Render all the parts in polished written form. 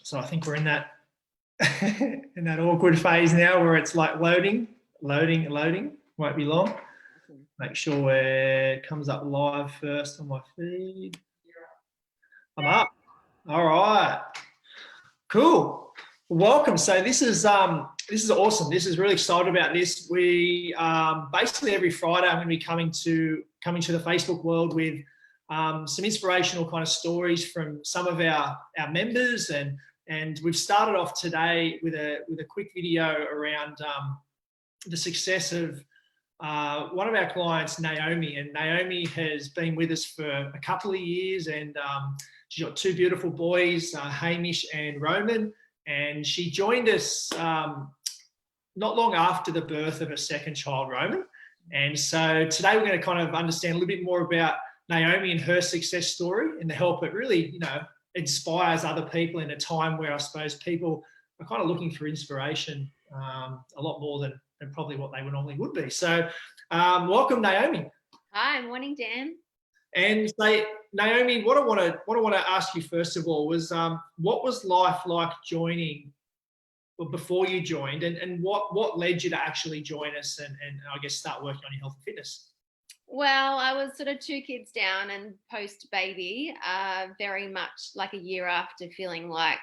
So I think we're in that in that awkward phase now where it's like loading. Won't be long. Make sure it comes up live first on my feed. I'm up. All right. Cool. Welcome. So this is awesome. This is really excited about this. We basically every Friday I'm going to be coming to the Facebook world with some inspirational kind of stories from some of our members, and we've started off today with a quick video around the success of one of our clients, Naomi. And Naomi has been with us for a couple of years, and she's got two beautiful boys, Hamish and Roman. And she joined us not long after the birth of her second child, Roman. And so today we're going to kind of understand a little bit more about Naomi and her success story, and to help it really, inspires other people in a time where I suppose people are kind of looking for inspiration a lot more than probably what they normally would be. So welcome, Naomi. Hi, morning, Dan. And so, Naomi, what I want to ask you first of all was, what was life like joining, well, before you joined, and what led you to actually join us and I guess start working on your health and fitness? Well, I was sort of 2 kids down and post-baby, very much like a year after, feeling like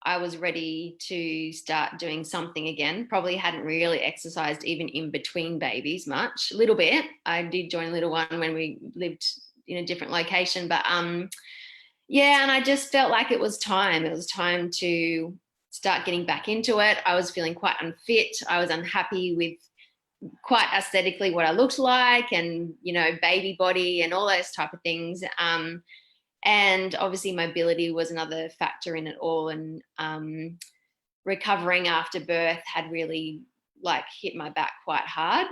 I was ready to start doing something again. Probably hadn't really exercised even in between babies much, a little bit. I did join little one when we lived in a different location, but yeah, and I just felt like it was time. It was time to start getting back into it. I was feeling quite unfit. I was unhappy with quite aesthetically what I looked like, and baby body and all those type of things. And obviously mobility was another factor in it all. And recovering after birth had really hit my back quite hard.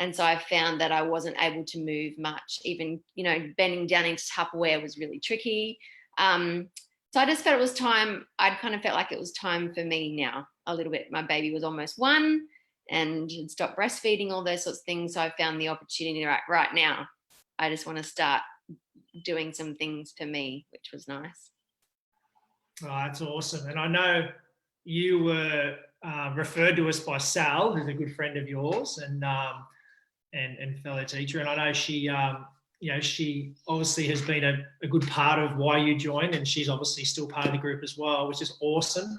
And so I found that I wasn't able to move much. Even, bending down into Tupperware was really tricky. So I just felt it was time. I'd kind of felt like it was time for me now a little bit. My baby was almost 1 and had stopped breastfeeding, all those sorts of things. So I found the opportunity right now. I just want to start doing some things for me, which was nice. Oh, that's awesome. And I know you were referred to us by Sal, who's a good friend of yours and fellow teacher. And I know she, she obviously has been a good part of why you joined, and she's obviously still part of the group as well, which is awesome.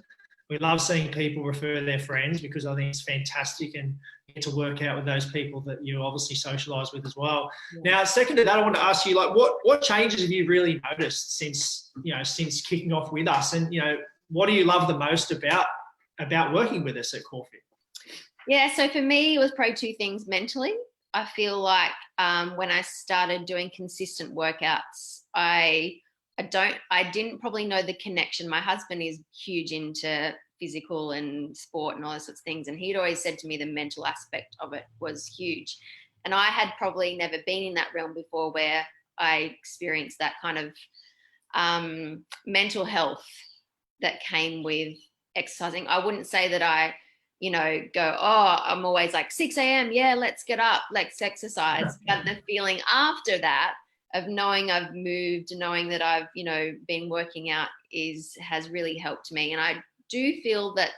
We love seeing people refer their friends because I think it's fantastic, and you get to work out with those people that you obviously socialise with as well. Yeah. Now, second to that, I want to ask you, what changes have you really noticed since kicking off with us, and what do you love the most about working with us at CoreFit? Yeah, so for me, it was probably 2 things. Mentally, I feel like when I started doing consistent workouts, I didn't probably know the connection. My husband is huge into physical and sport and all those sorts of things, and he'd always said to me the mental aspect of it was huge. And I had probably never been in that realm before, where I experienced that kind of mental health that came with exercising. I wouldn't say that I go, oh, I'm always like 6 a.m. Yeah, let's get up, let's exercise. But the feeling after that of knowing I've moved, knowing that I've, been working out has really helped me. And I do feel that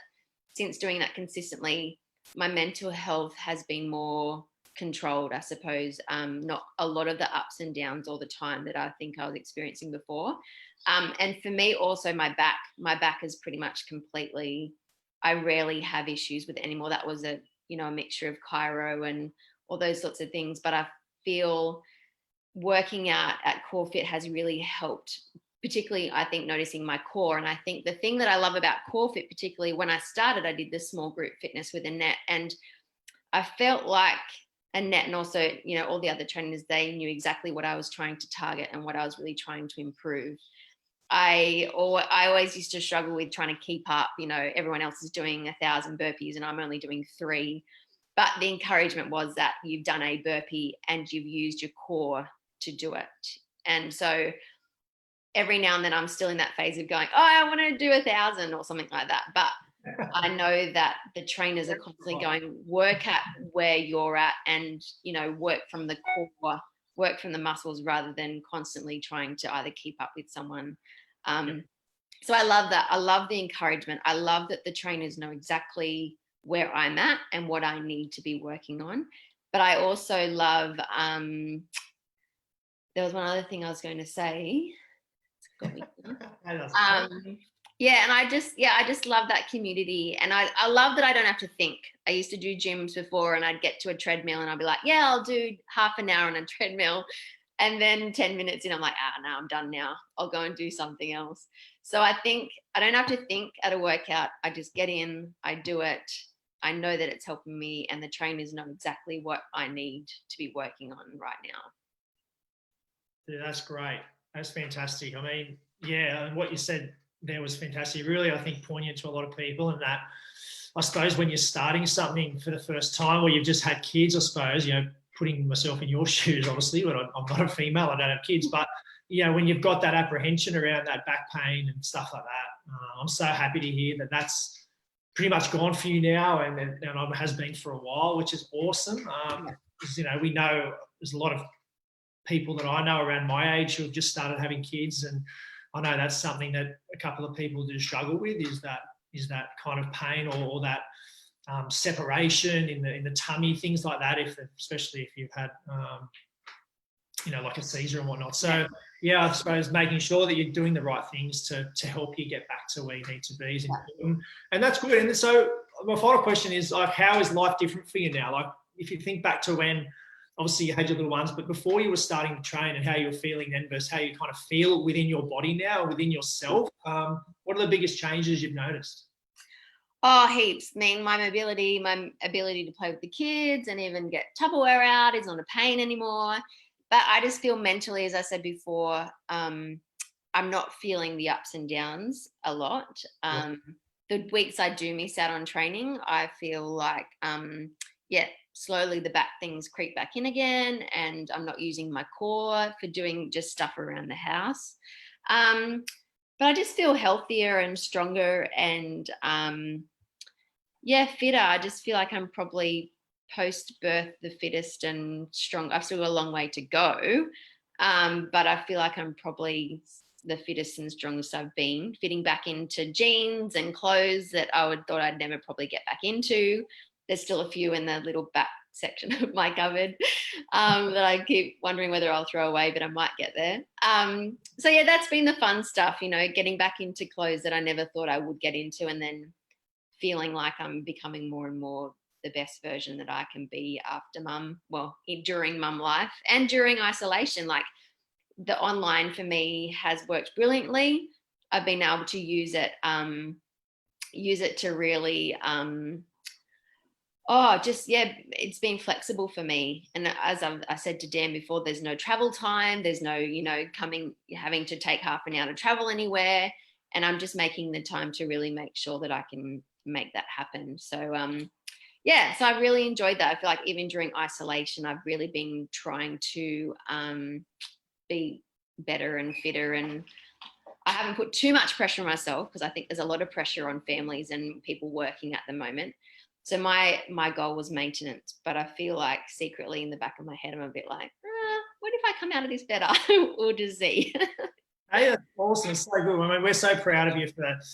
since doing that consistently, my mental health has been more controlled, I suppose. Not a lot of the ups and downs all the time that I think I was experiencing before. And for me also, my back is pretty much completely, I rarely have issues with it anymore. That was a mixture of chiro and all those sorts of things. But I feel working out at CoreFit has really helped, particularly I think noticing my core. And I think the thing that I love about CoreFit, particularly when I started, I did this small group fitness with Annette, and I felt like Annette and also all the other trainers, they knew exactly what I was trying to target and what I was really trying to improve. I always used to struggle with trying to keep up. Everyone else is doing 1,000 burpees and I'm only doing 3. But the encouragement was that you've done a burpee and you've used your core to do it. And so every now and then I'm still in that phase of going, oh, I want to do 1,000 or something like that. But I know that the trainers are constantly going, work at where you're at and, work from the core, work from the muscles, rather than constantly trying to either keep up with someone. So I love that. I love the encouragement. I love that the trainers know exactly where I'm at and what I need to be working on. But I also love, there was one other thing I was going to say. It's got me now. Yeah, and I just love that community. And I love that I don't have to think. I used to do gyms before and I'd get to a treadmill and I'd be like, yeah, I'll do half an hour on a treadmill. And then 10 minutes in, I'm like, no, I'm done now. I'll go and do something else. So I think I don't have to think at a workout. I just get in, I do it. I know that it's helping me, and the trainers know exactly what I need to be working on right now. Yeah, that's great. That's fantastic. I mean, yeah, and what you said there was fantastic. Really, I think poignant to a lot of people, and that I suppose when you're starting something for the first time, or you've just had kids, I suppose, you know, putting myself in your shoes, obviously, but I'm not a female, I don't have kids, but you know, when you've got that apprehension around that back pain and stuff like that, I'm so happy to hear that that's pretty much gone for you now, and it has been for a while, which is awesome. Because, you know, we know there's a lot of people that I know around my age who have just started having kids, and I know that's something that a couple of people do struggle with, is that kind of pain, or that separation in the tummy, things like that. Especially if you've had you know, like a seizure and whatnot. So yeah, I suppose making sure that you're doing the right things to help you get back to where you need to be is important, and that's good. And so my final question is, like, how is life different for you now? Like, if you think back to when obviously you had your little ones, but before you were starting to train, and how you were feeling then versus how you kind of feel within your body now, within yourself, what are the biggest changes you've noticed? Oh, heaps. I mean, my ability to play with the kids and even get Tupperware out is not a pain anymore. But I just feel mentally, as I said before, I'm not feeling the ups and downs a lot. The weeks I do miss out on training, I feel like, slowly the back things creep back in again, and I'm not using my core for doing just stuff around the house. But I just feel healthier and stronger and, fitter. I just feel like I'm probably post-birth the fittest and strong. I've still got a long way to go, but I feel like I'm probably the fittest and strongest I've been, fitting back into jeans and clothes that I thought I'd never probably get back into. There's still a few in the little back section of my cupboard that I keep wondering whether I'll throw away, but I might get there. So yeah, that's been the fun stuff, you know, getting back into clothes that I never thought I would get into, and then feeling like I'm becoming more and more the best version that I can be after during mum life and during isolation. Like, the online for me has worked brilliantly. I've been able to use it to really, it's been flexible for me. And as I said to Dan before, there's no travel time. There's no, you know, having to take half an hour to travel anywhere. And I'm just making the time to really make sure that I can make that happen. So, so I really enjoyed that. I feel like even during isolation, I've really been trying to be better and fitter, and I haven't put too much pressure on myself, because I think there's a lot of pressure on families and people working at the moment. So my goal was maintenance, but I feel like secretly in the back of my head, I'm a bit like, what if I come out of this better? We'll just see. Hey, that's awesome. It's so good. I mean, we're so proud of you for that.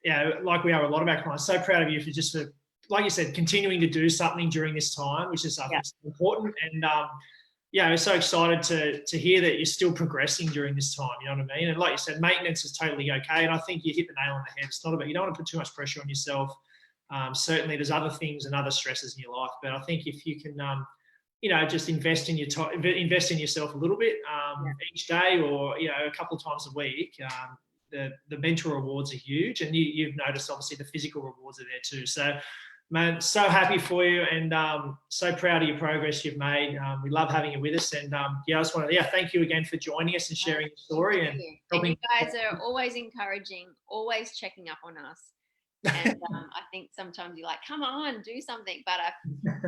Yeah, like we are a lot of our clients. So proud of you for like you said, continuing to do something during this time, which is important. And we're so excited to hear that you're still progressing during this time. You know what I mean? And like you said, maintenance is totally okay. And I think you hit the nail on the head. It's not about, you don't want to put too much pressure on yourself. Certainly, there's other things and other stresses in your life, but I think if you can, just invest in yourself a little bit each day, or a couple of times a week. The mental rewards are huge, and you've noticed obviously the physical rewards are there too. So, man, so happy for you, and so proud of your progress you've made. We love having you with us, and I just want to thank you again for joining us and sharing your story and helping. And you guys are always encouraging, always checking up on us. And I think sometimes you're like, come on, do something, but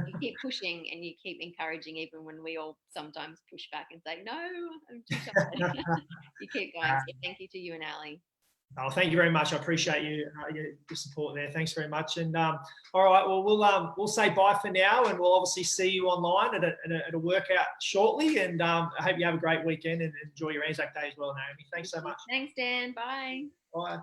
you keep pushing and you keep encouraging, even when we all sometimes push back and say, no, I'm too tired. You keep going. So thank you to you and Ali. Oh, thank you very much. I appreciate your support there. Thanks very much. And all right, well, we'll say bye for now, and we'll obviously see you online at a workout shortly. And I hope you have a great weekend and enjoy your Anzac Day as well, Naomi. Thanks so much. Thanks, Dan. Bye. Bye.